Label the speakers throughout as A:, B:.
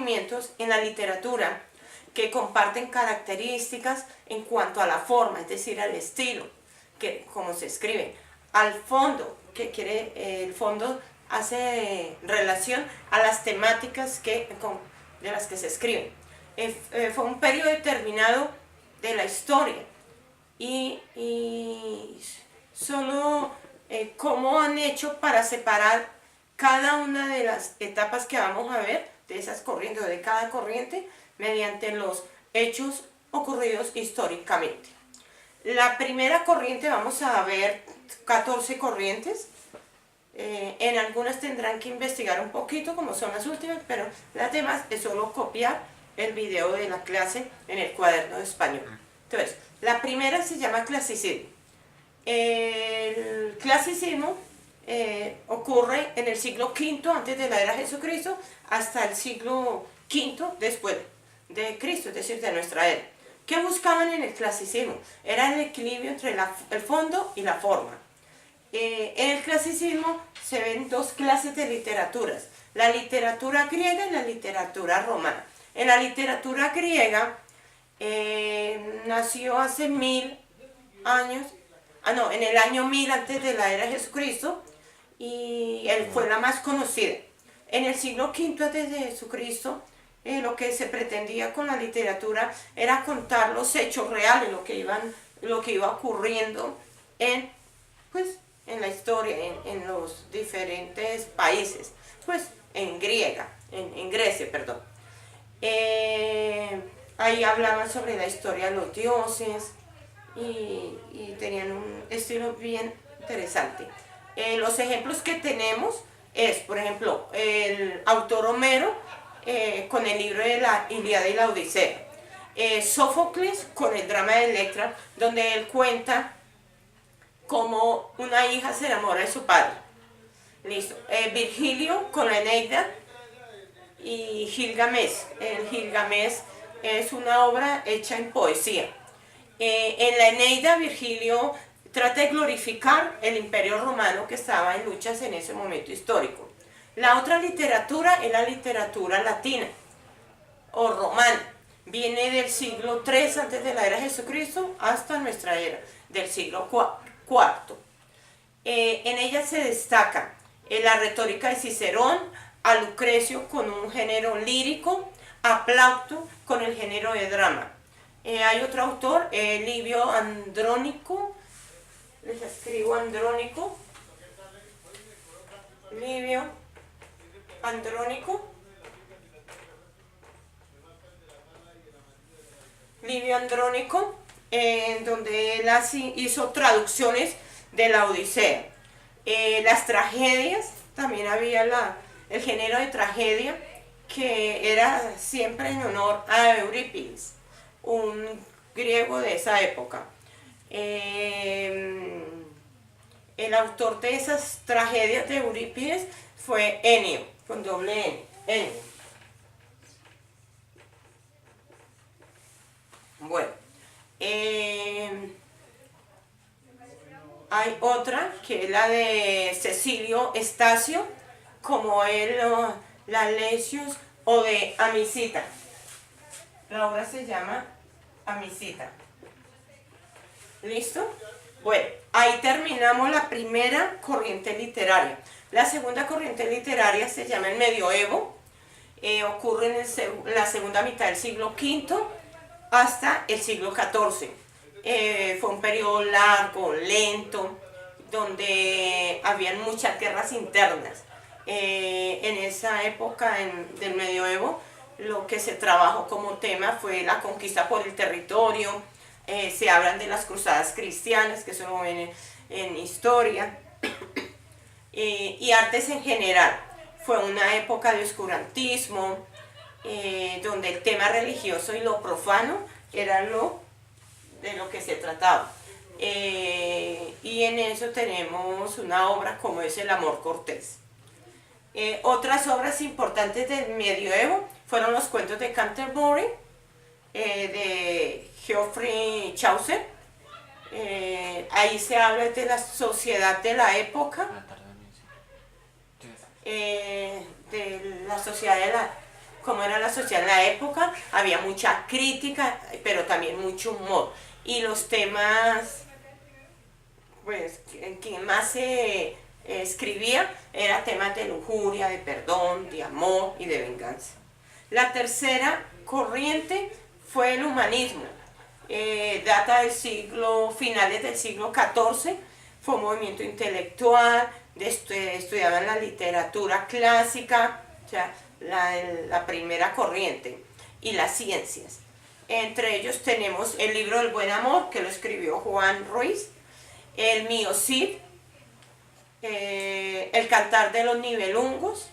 A: movimientos en la literatura que comparten características en cuanto a la forma, es decir, al estilo, que como se escribe, al fondo, el fondo hace relación a las temáticas de las que se escriben. Fue un periodo determinado de la historia y solo cómo han hecho para separar cada una de las etapas que vamos a ver de esas corrientes o de cada corriente mediante los hechos ocurridos históricamente. La primera corriente, vamos a ver 14 corrientes. En algunas tendrán que investigar un poquito como son las últimas, pero las demás es solo copiar el video de la clase en el cuaderno de español. Entonces, la primera se llama clasicismo. El clasicismo ocurre en el siglo V antes de la era de Jesucristo hasta el siglo V después de Cristo, es decir, de nuestra era. ¿Qué buscaban en el clasicismo? Era el equilibrio entre el fondo y la forma. En el clasicismo se ven dos clases de literaturas, la literatura griega y la literatura romana. En la literatura griega nació hace 1000 años, en el año 1000 antes de la era de Jesucristo, y él fue la más conocida. En el siglo V antes de Jesucristo, lo que se pretendía con la literatura era contar los hechos reales, lo que iba ocurriendo en la historia, en los diferentes países, en Grecia, perdón. Ahí hablaban sobre la historia de los dioses y tenían un estilo bien interesante. Los ejemplos que tenemos es, por ejemplo, el autor Homero con el libro de la Ilíada y la Odisea. Sófocles con el drama de Electra, donde él cuenta cómo una hija se enamora de su padre. Listo. Virgilio con la Eneida y Gilgamesh. El Gilgamesh es una obra hecha en poesía. En la Eneida, Virgilio trata de glorificar el imperio romano que estaba en luchas en ese momento histórico. La otra literatura es la literatura latina o romana. Viene del siglo III antes de la era de Jesucristo hasta nuestra era, del siglo IV. En ella se destaca la retórica de Cicerón, a Lucrecio con un género lírico, a Plauto con el género de drama. Hay otro autor, Livio Andrónico, les escribo Andrónico, Livio Andrónico, donde él hizo traducciones de la Odisea. Las tragedias, también había el género de tragedia, que era siempre en honor a Eurípides, un griego de esa época. El autor de esas tragedias de Eurípides fue Enio, con doble N, Enio. Bueno, hay otra que es la de Cecilio Estacio, como la Lesius o de Amisita. La obra se llama Amisita. ¿Listo? Bueno, ahí terminamos la primera corriente literaria. La segunda corriente literaria se llama el medioevo. Ocurre en la segunda mitad del siglo V hasta el siglo XIV. Fue un periodo largo, lento, donde habían muchas guerras internas. En esa época del medioevo, lo que se trabajó como tema fue la conquista por el territorio. Se hablan de las cruzadas cristianas, que eso lo ven en historia, y artes en general. Fue una época de oscurantismo, donde el tema religioso y lo profano era de lo que se trataba. Y en eso tenemos una obra como es El amor cortés. Otras obras importantes del medioevo fueron los cuentos de Canterbury, de Geoffrey Chaucer. Ahí se habla de la sociedad de la época, de la sociedad cómo era la sociedad en la época, había mucha crítica, pero también mucho humor. Y los temas, pues, que más se escribía era temas de lujuria, de perdón, de amor y de venganza. La tercera corriente fue el humanismo. Data del finales del siglo XIV, fue un movimiento intelectual, estudiaban la literatura clásica, o sea, la primera corriente, y las ciencias. Entre ellos tenemos el libro del buen amor, que lo escribió Juan Ruiz, el Mío Cid, el cantar de los Nibelungos,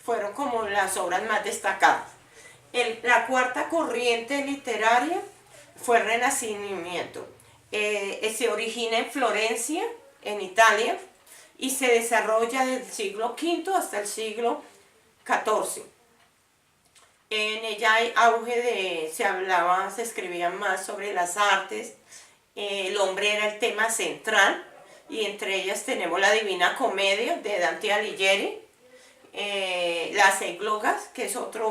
A: fueron como las obras más destacadas. La cuarta corriente literaria fue el Renacimiento. Se origina en Florencia, en Italia, y se desarrolla del siglo V hasta el siglo XIV. En ella hay auge se escribía más sobre las artes, el hombre era el tema central, y entre ellas tenemos la Divina Comedia de Dante Alighieri, las églogas, que es otra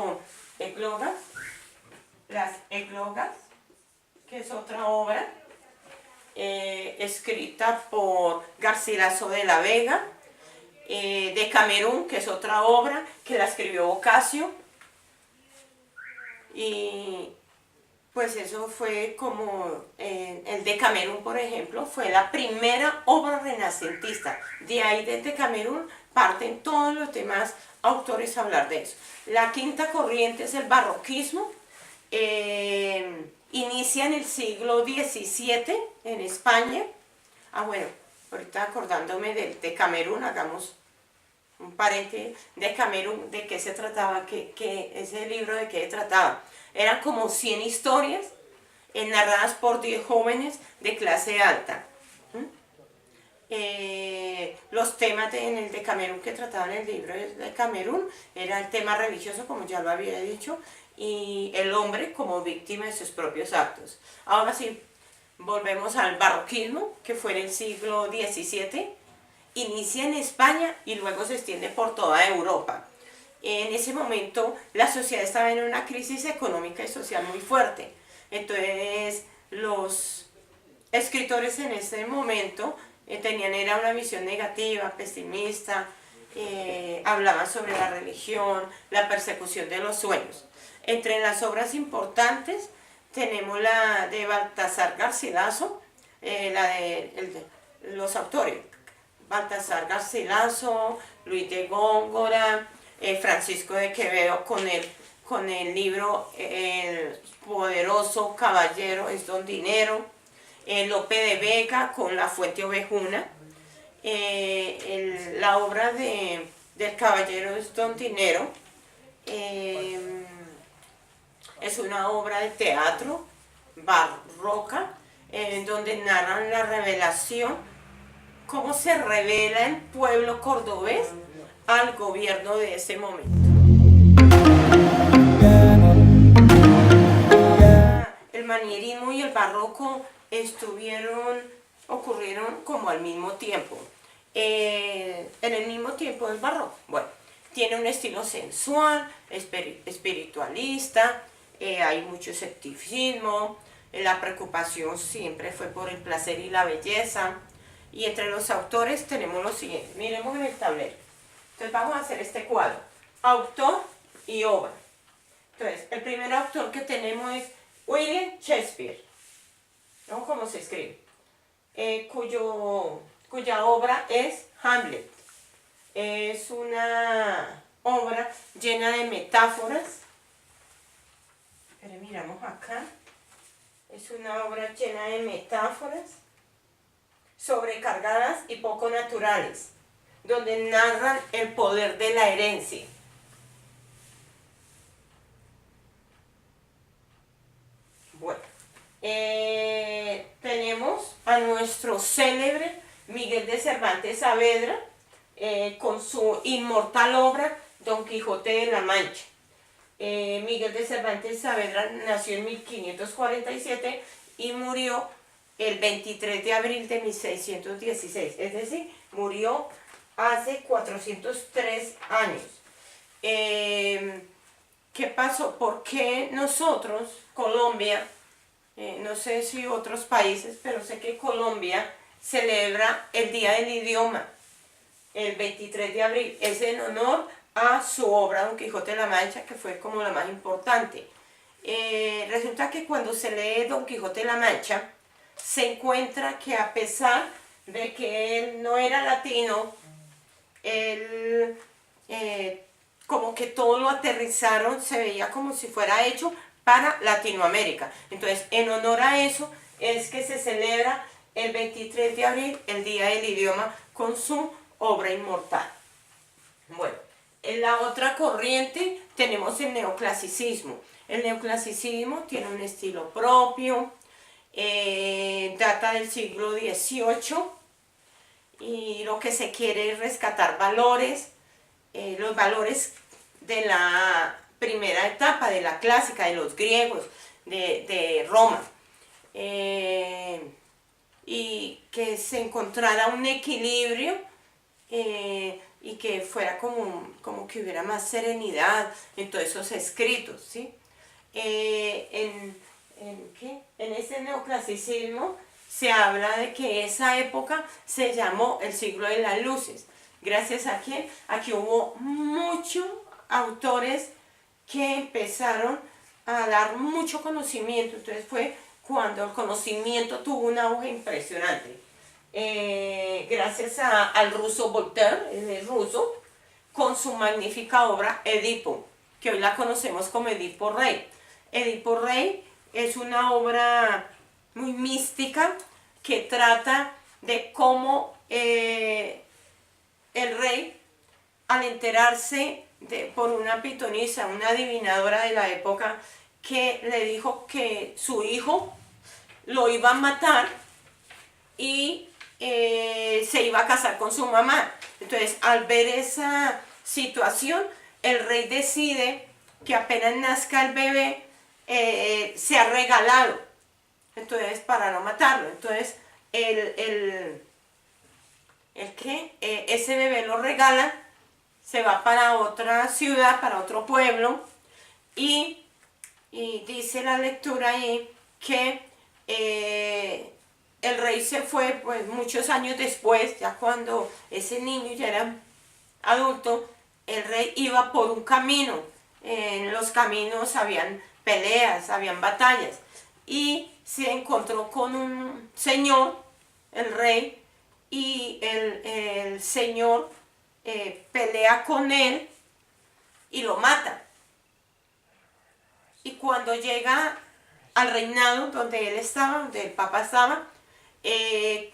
A: obra escrita por Garcilaso de la Vega, Decamerún, que es otra obra que la escribió Boccaccio, y pues eso fue como el Decamerún, por ejemplo, fue la primera obra renacentista. De ahí del Decamerún parten todos los demás autores a hablar de eso. La quinta corriente es el barroquismo. Inicia en el siglo XVII en España. Bueno, ahorita acordándome del Decamerún, hagamos un paréntesis. Decamerún, ¿de qué se trataba? Ese libro de qué trataba? Eran como 100 historias narradas por 10 jóvenes de clase alta. Los temas en el Decamerún que trataban el libro de Decamerún era el tema religioso, como ya lo había dicho, y el hombre como víctima de sus propios actos. Ahora sí, volvemos al barroquismo, que fue en el siglo XVII, inicia en España y luego se extiende por toda Europa. En ese momento la sociedad estaba en una crisis económica y social muy fuerte. Entonces los escritores en ese momento era una visión negativa, pesimista, hablaban sobre la religión, la persecución de los sueños. Entre las obras importantes tenemos la de Baltasar Garcilaso, los autores, Baltasar Garcilaso, Luis de Góngora, Francisco de Quevedo con el libro El poderoso caballero es don Dinero, Lope de Vega con La Fuente Ovejuna, la obra del caballero es don Dinero, es una obra de teatro barroca, donde narran la revelación, cómo se revela el pueblo cordobés al gobierno de ese momento. El manierismo y el barroco ocurrieron como al mismo tiempo. En el mismo tiempo del barroco. Bueno, tiene un estilo sensual, espiritualista, hay mucho escepticismo, la preocupación siempre fue por el placer y la belleza. Y entre los autores tenemos los siguientes. Miremos en el tablero. Entonces vamos a hacer este cuadro. Autor y obra. Entonces, el primer autor que tenemos es William Shakespeare. ¿No? ¿Cómo se escribe? Cuya obra es Hamlet. Es una obra llena de metáforas. Pero miramos acá. Es una obra llena de metáforas, sobrecargadas y poco naturales, donde narran el poder de la herencia. Bueno, tenemos a nuestro célebre Miguel de Cervantes Saavedra con su inmortal obra Don Quijote de la Mancha. Miguel de Cervantes Saavedra nació en 1547 y murió el 23 de abril de 1616, es decir, murió hace 403 años. ¿qué pasó? ¿Por qué nosotros, Colombia, no sé si otros países, pero sé que Colombia celebra el Día del Idioma, el 23 de abril? Es en honor a su obra Don Quijote de la Mancha, que fue como la más importante. Resulta que cuando se lee Don Quijote de la Mancha, se encuentra que a pesar de que él no era latino, él como que todo lo aterrizaron, se veía como si fuera hecho para Latinoamérica. Entonces, en honor a eso es que se celebra el 23 de abril, el Día del Idioma, con su obra inmortal. Bueno, en la otra corriente tenemos el neoclasicismo. El neoclasicismo tiene un estilo propio, data del siglo XVIII, y lo que se quiere es rescatar valores, los valores de la primera etapa, de la clásica, de los griegos, de Roma, y que se encontrara un equilibrio, y que fuera como que hubiera más serenidad en todos esos escritos, ¿sí? En ese neoclasicismo se habla de que esa época se llamó el siglo de las luces. ¿Gracias a quién? A que hubo muchos autores que empezaron a dar mucho conocimiento. Entonces fue cuando el conocimiento tuvo un auge impresionante. Gracias al ruso Voltaire, el ruso, con su magnífica obra Edipo, que hoy la conocemos como Edipo Rey. Edipo Rey es una obra muy mística que trata de cómo el rey, al enterarse por una pitonisa, una adivinadora de la época, que le dijo que su hijo lo iba a matar y se iba a casar con su mamá. Entonces, al ver esa situación, el rey decide que apenas nazca el bebé, sea regalado, entonces, para no matarlo. Entonces, ese bebé lo regala, se va para otra ciudad, para otro pueblo, y dice la lectura ahí que el rey se fue pues muchos años después, ya cuando ese niño ya era adulto. El rey iba por un camino, en los caminos habían peleas, habían batallas, y se encontró con un señor, el rey, y el señor pelea con él y lo mata. Y cuando llega al reinado donde él estaba, donde el papa estaba,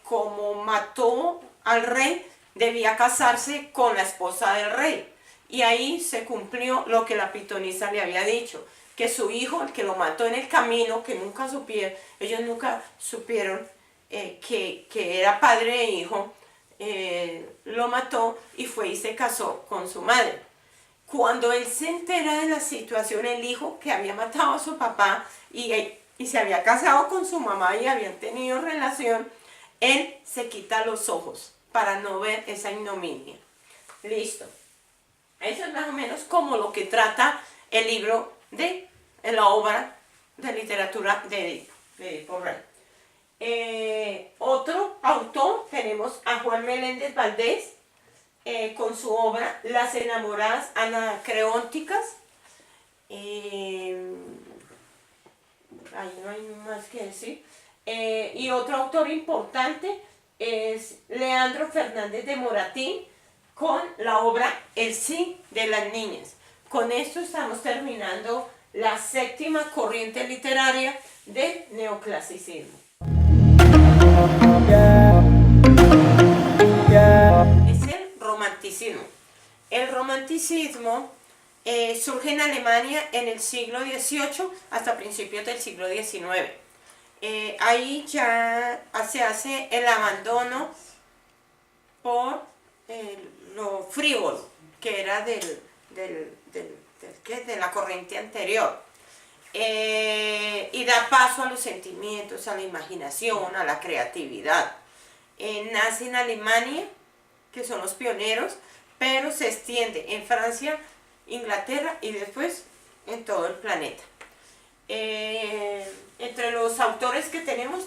A: como mató al rey, debía casarse con la esposa del rey. Y ahí se cumplió lo que la pitonisa le había dicho, que su hijo, el que lo mató en el camino, que nunca supieron, ellos nunca supieron que era padre e hijo, lo mató y fue y se casó con su madre. Cuando él se entera de la situación, el hijo que había matado a su papá y se había casado con su mamá y habían tenido relación, él se quita los ojos para no ver esa ignominia. Listo. Eso es más o menos como lo que trata el libro en la obra de literatura de Edipo Rey. Otro autor tenemos a Juan Meléndez Valdés, con su obra Las enamoradas anacreónticas. Ahí no hay más que decir. Y otro autor importante es Leandro Fernández de Moratín, con la obra El sí de las niñas. Con esto estamos terminando la séptima corriente literaria del neoclasicismo. Es el romanticismo. El romanticismo surge en Alemania en el siglo XVIII hasta principios del siglo XIX. Ahí ya se hace el abandono por lo frívolo, que era de la corriente anterior, y da paso a los sentimientos, a la imaginación, a la creatividad. Nace en Alemania, que son los pioneros, pero se extiende en Francia, Inglaterra y después en todo el planeta. Entre los autores que tenemos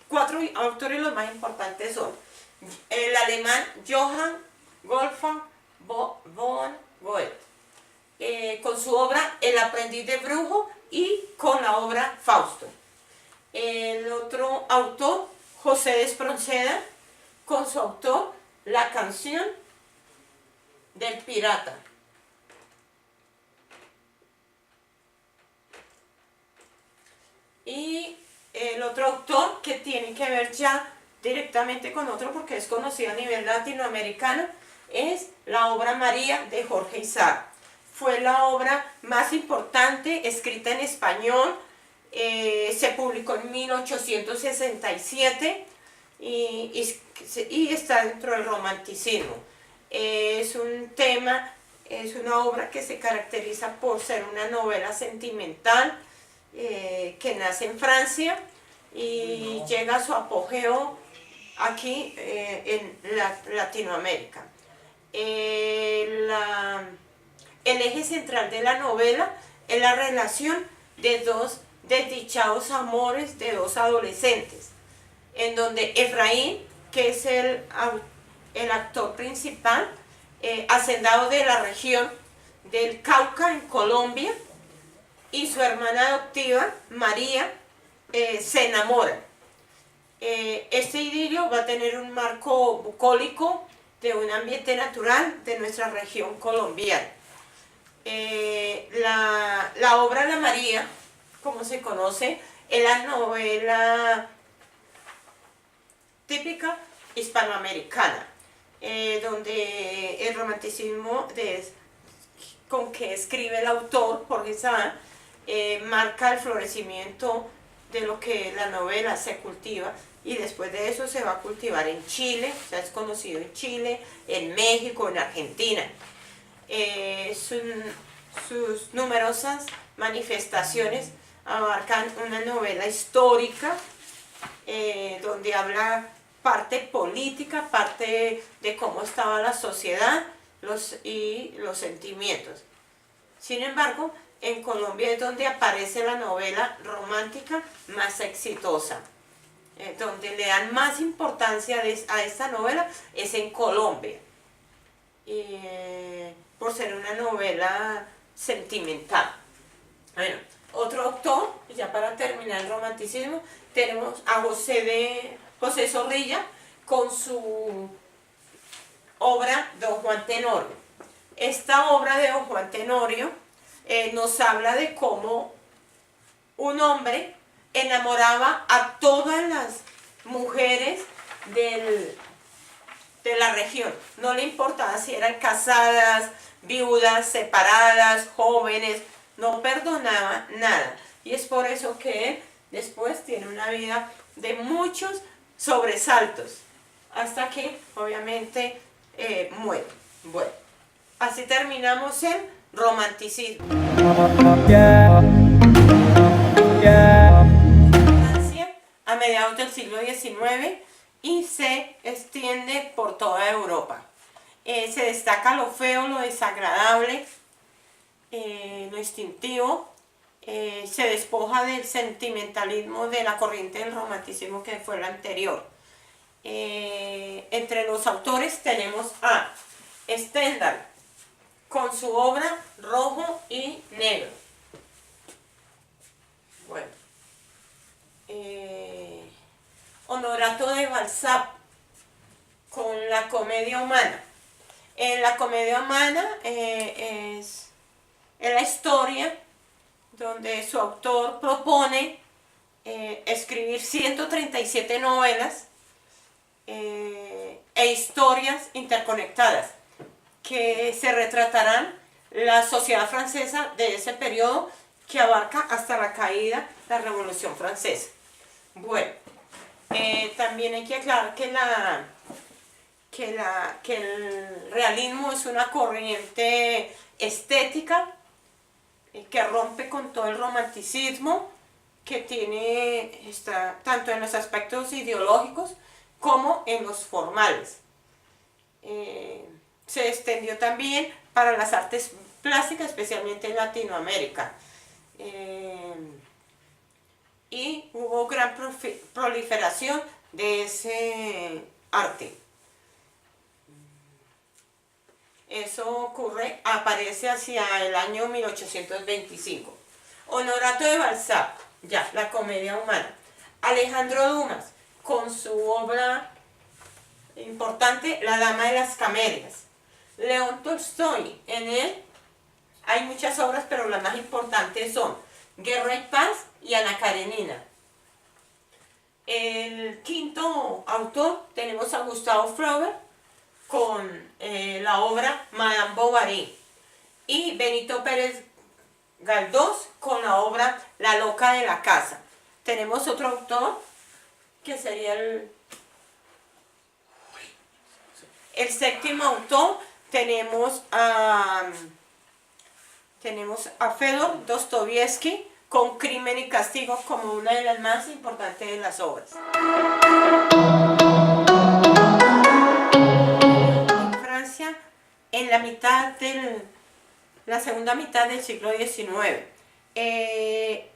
A: 4 autores. Los más importantes son el alemán Johann Wolfgang von Goethe, con su obra El aprendiz de brujo y con la obra Fausto. El otro autor, José de Espronceda, con su autor La canción del pirata. Y el otro autor que tiene que ver ya directamente con otro porque es conocido a nivel latinoamericano es la obra María de Jorge Isaac. Fue la obra más importante escrita en español, se publicó en 1867 y está dentro del romanticismo. Es un tema, es una obra que se caracteriza por ser una novela sentimental que nace en Francia y llega a su apogeo aquí en Latinoamérica. El eje central de la novela es la relación de dos desdichados amores de dos adolescentes, en donde Efraín, que es el actor principal, hacendado de la región del Cauca en Colombia, y su hermana adoptiva, María, se enamoran. Este idilio va a tener un marco bucólico de un ambiente natural de nuestra región colombiana. La obra La María, como se conoce, es la novela típica hispanoamericana, donde el romanticismo con que escribe el autor, Jorge Isaac, marca el florecimiento de lo que la novela se cultiva, y después de eso se va a cultivar en Chile, o sea, es conocido en Chile, en México, en Argentina. Sus numerosas manifestaciones abarcan una novela histórica, donde habla parte política, parte de cómo estaba la sociedad y los sentimientos. Sin embargo, en Colombia es donde aparece la novela romántica más exitosa. Donde le dan más importancia a esta novela es en Colombia, por ser una novela sentimental. Bueno, otro autor, ya para terminar el romanticismo, tenemos a José Zorrilla con su obra Don Juan Tenorio. Esta obra de Don Juan Tenorio nos habla de cómo un hombre enamoraba a todas las mujeres de la región. No le importaba si eran casadas, viudas, separadas, jóvenes, no perdonaba nada. Y es por eso que él después tiene una vida de muchos sobresaltos, hasta que obviamente muere. Bueno, así terminamos el romanticismo. A mediados del siglo XIX y se extiende por toda Europa. Se destaca lo feo, lo desagradable, lo instintivo. Se despoja del sentimentalismo de la corriente del romanticismo que fue la anterior. Entre los autores tenemos a Stendhal con su obra Rojo y Negro. Bueno, Honorato de Balzac con La comedia humana. En La comedia humana es la historia donde su autor propone escribir 137 novelas e historias interconectadas que se retratarán la sociedad francesa de ese periodo, que abarca hasta la caída de la Revolución Francesa. Bueno, también hay que aclarar que el realismo es una corriente estética que rompe con todo el romanticismo, que está tanto en los aspectos ideológicos como en los formales. Se extendió también para las artes plásticas, especialmente en Latinoamérica. Y hubo gran proliferación de ese arte. Eso aparece hacia el año 1825. Honorato de Balzac, ya, la comedia humana. Alejandro Dumas, con su obra importante, La Dama de las Camelias. León Tolstoy, en él hay muchas obras, pero las más importantes son Guerra y Paz y Ana Karenina. El quinto autor tenemos a Gustave Flaubert con la obra Madame Bovary, y Benito Pérez Galdós con la obra La loca de la casa. Tenemos otro autor que sería el séptimo autor. Tenemos a Fedor Dostoyevsky con Crimen y Castigo como una de las más importantes de las obras. En Francia, en la segunda mitad del siglo XIX,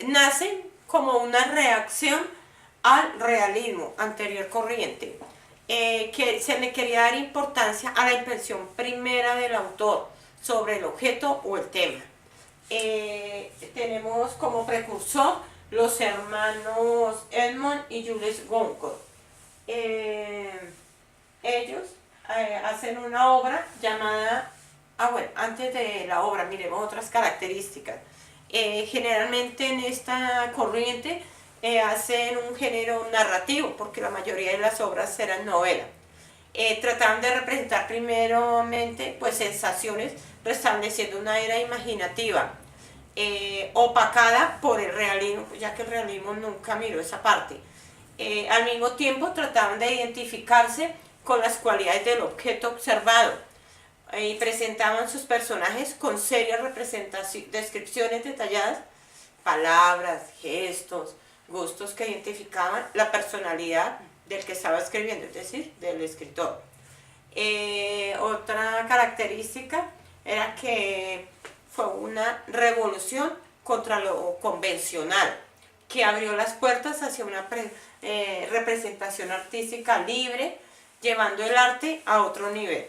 A: nace como una reacción al realismo anterior corriente, que se le quería dar importancia a la impresión primera del autor sobre el objeto o el tema. Tenemos como precursor los hermanos Edmond y Jules Goncourt. Ellos hacen una obra llamada, bueno, antes de la obra miremos otras características. Generalmente en esta corriente hacen un género narrativo, porque la mayoría de las obras eran novelas. Trataban de representar primeramente pues sensaciones, restableciendo una era imaginativa opacada por el realismo, ya que el realismo nunca miró esa parte. Al mismo tiempo trataban de identificarse con las cualidades del objeto observado y presentaban sus personajes con serias descripciones detalladas, palabras, gestos, gustos que identificaban la personalidad del que estaba escribiendo, es decir, del escritor. Otra característica era que fue una revolución contra lo convencional, que abrió las puertas hacia una representación artística libre, llevando el arte a otro nivel.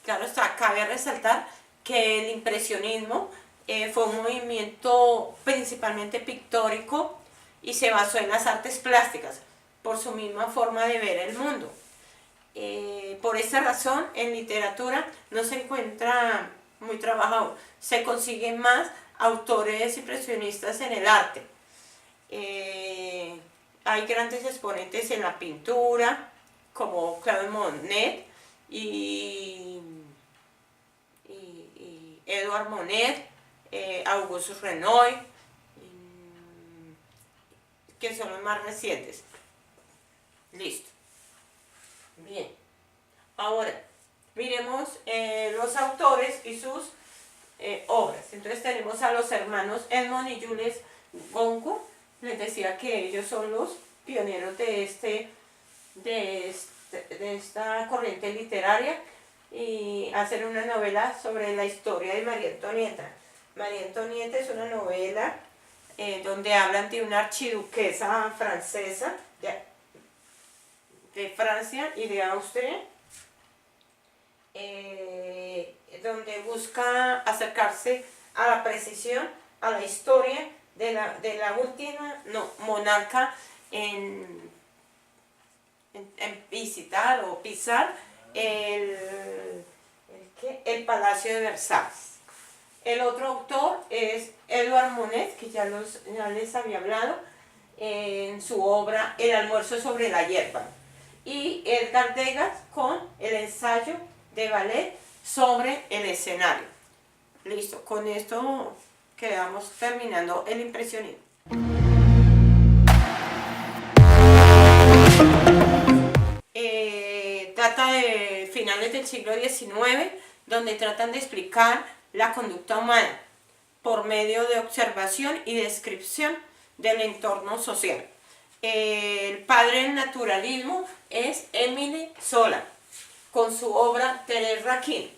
A: Claro está, cabe resaltar que el impresionismo fue un movimiento principalmente pictórico y se basó en las artes plásticas, por su misma forma de ver el mundo. Por esa razón, en literatura no se encuentra muy trabajado, se consiguen más autores impresionistas en el arte. Hay grandes exponentes en la pintura, como Claude Monet y Edouard Monet, Auguste Renoir, que son los más recientes. Listo. Bien. Ahora, miremos los autores y sus obras. Entonces tenemos a los hermanos Edmond y Jules Goncourt. Les decía que ellos son los pioneros de esta corriente literaria, y hacen una novela sobre la historia de María Antonieta. María Antonieta es una novela donde hablan de una archiduquesa francesa de Francia y de Austria, donde busca acercarse a la precisión, a la historia de la última monarca en visitar o pisar el Palacio de Versalles. El otro autor es Edouard Monet, que ya les había hablado en su obra El almuerzo sobre la hierba, y Edgar Degas con el ensayo de ballet sobre el escenario. Listo, con esto quedamos terminando el impresionismo. Data de finales del siglo XIX, donde tratan de explicar la conducta humana por medio de observación y descripción del entorno social. El padre del naturalismo es Émile Zola, con su obra Thérèse Raquin.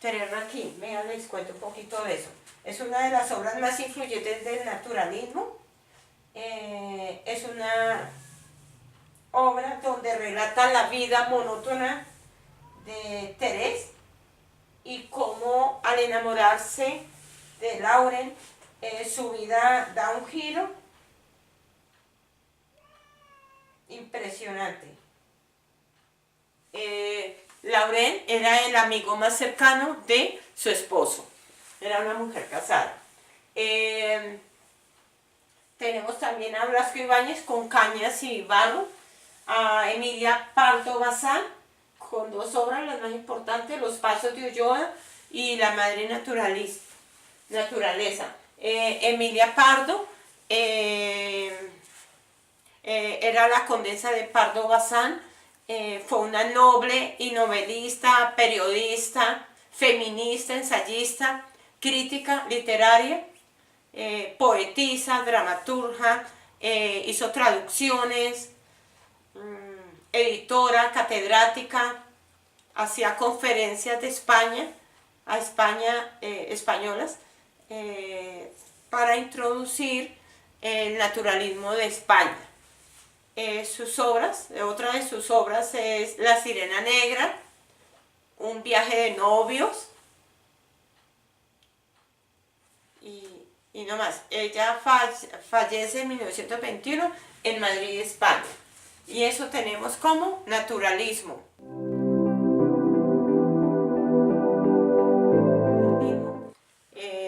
A: tenerlo aquí. Vean, les cuento un poquito de eso. Es una de las obras más influyentes del naturalismo. Es una obra donde relata la vida monótona de Thérèse y cómo al enamorarse de Lauren, su vida da un giro impresionante. Lauren era el amigo más cercano de su esposo, era una mujer casada. Tenemos también a Blasco Ibáñez con Cañas y Barro, a Emilia Pardo Bazán con dos obras, las más importantes, Los Pasos de Ulloa y La Madre Naturaleza. Emilia Pardo era la condesa de Pardo Bazán, fue una noble y novelista, periodista, feminista, ensayista, crítica literaria, poetisa, dramaturga, hizo traducciones, editora, catedrática, hacía conferencias de España, a España, españolas, para introducir el naturalismo de España. Sus obras, otra de sus obras es La Sirena Negra, Un viaje de novios, y no más. Ella fallece en 1921 en Madrid, España. Y eso tenemos como naturalismo.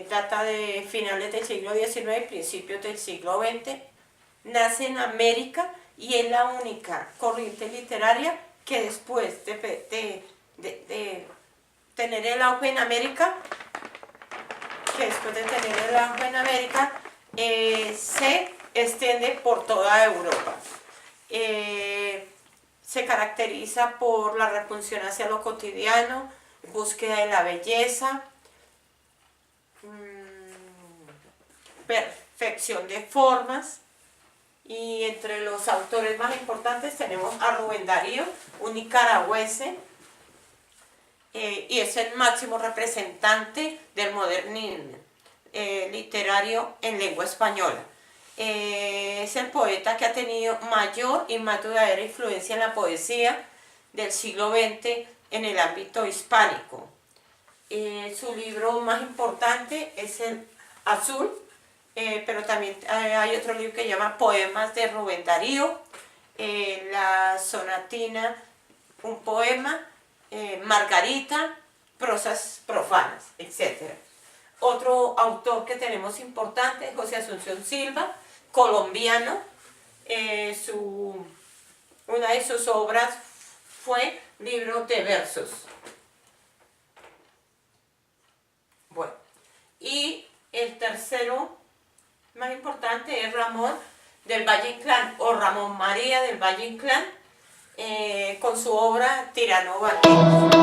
A: Data de finales del siglo XIX, principios del siglo XX. Nace en América y es la única corriente literaria que después de tener el auge en América, se extiende por toda Europa. Se caracteriza por la repulsión hacia lo cotidiano, búsqueda de la belleza, perfección de formas, y entre los autores más importantes tenemos a Rubén Darío, un nicaragüense, y es el máximo representante del modernismo literario en lengua española. Es el poeta que ha tenido mayor y más duradera influencia en la poesía del siglo XX en el ámbito hispánico. Su libro más importante es el Azul, pero también hay otro libro que se llama Poemas de Rubén Darío, La Sonatina, un poema, Margarita, Prosas profanas, etc. Otro autor que tenemos importante es José Asunción Silva, colombiano. Una de sus obras fue Libro de Versos. Bueno, y el tercero más importante es Ramón del Valle Inclán, o Ramón María del Valle Inclán, con su obra Tirano Bandidos.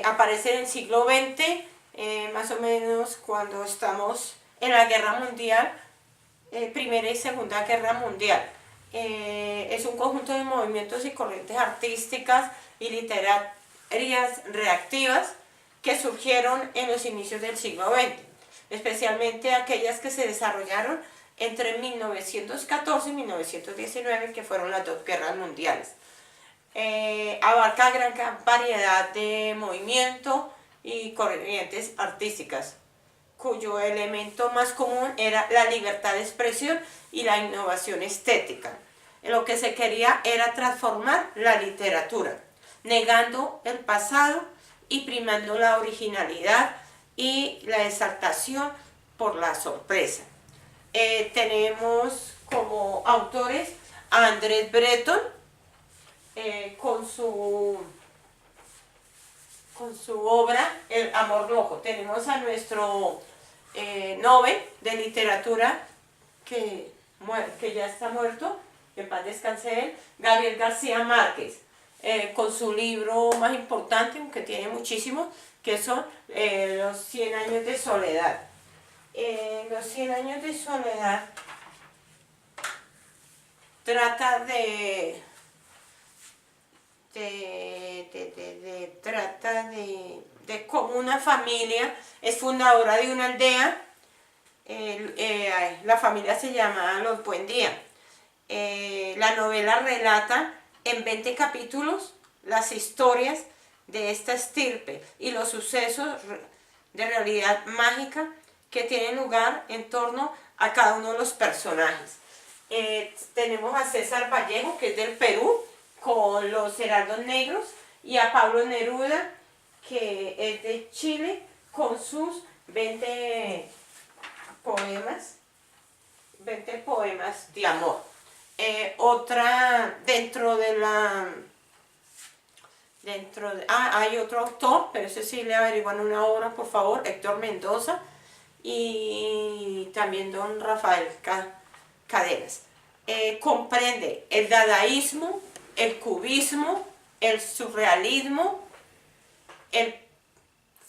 A: Aparece en el siglo XX, más o menos cuando estamos en la Guerra Mundial, Primera y Segunda Guerra Mundial. Es un conjunto de movimientos y corrientes artísticas y literarias reactivas que surgieron en los inicios del siglo XX, especialmente aquellas que se desarrollaron entre 1914 y 1919, que fueron las dos guerras mundiales. Abarca gran variedad de movimientos y corrientes artísticas, cuyo elemento más común era la libertad de expresión y la innovación estética. Lo que se quería era transformar la literatura, negando el pasado y primando la originalidad y la exaltación por la sorpresa. Tenemos como autores a Andrés Breton, con su obra El Amor Rojo. Tenemos a nuestro Nobel de literatura que ya está muerto, que en paz descanse él, Gabriel García Márquez, con su libro más importante, aunque tiene muchísimos, que son Los 100 años de soledad. Los 100 años de soledad trata de trata de cómo una familia es fundadora de una aldea. La familia se llama Los Buendía. La novela relata en 20 capítulos las historias de esta estirpe y los sucesos de realidad mágica que tienen lugar en torno a cada uno de los personajes. Tenemos a César Vallejo, que es del Perú, con los Heraldos Negros, y a Pablo Neruda, que es de Chile, con sus 20 poemas de amor. Otra dentro de la... hay otro autor, pero ese sí le averiguan una obra, por favor, Héctor Mendoza, y también don Rafael Cadenas. Comprende el dadaísmo, el cubismo, el surrealismo, el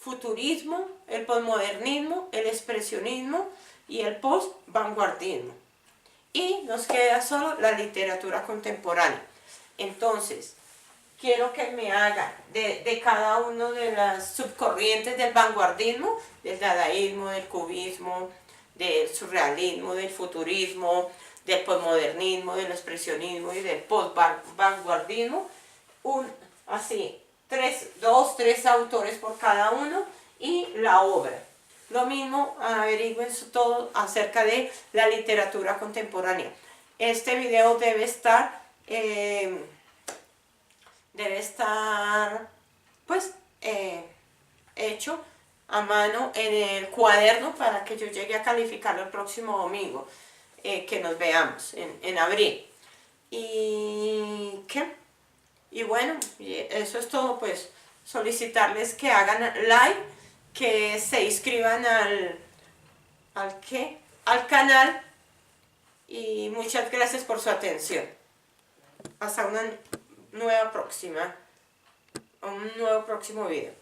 A: futurismo, el posmodernismo, el expresionismo y el post-vanguardismo. Y nos queda solo la literatura contemporánea. Entonces, quiero que me haga de cada uno de las subcorrientes del vanguardismo, del dadaísmo, del cubismo, del surrealismo, del futurismo, del posmodernismo, del expresionismo y del post-vanguardismo, así, 3 autores por cada uno y la obra. Lo mismo, averigüen todo acerca de la literatura contemporánea. Este video debe estar pues hecho a mano en el cuaderno para que yo llegue a calificarlo el próximo domingo, que nos veamos en abril. Y bueno, eso es todo. Pues solicitarles que hagan like, que se inscriban al canal, y muchas gracias por su atención. Hasta un nuevo próximo video.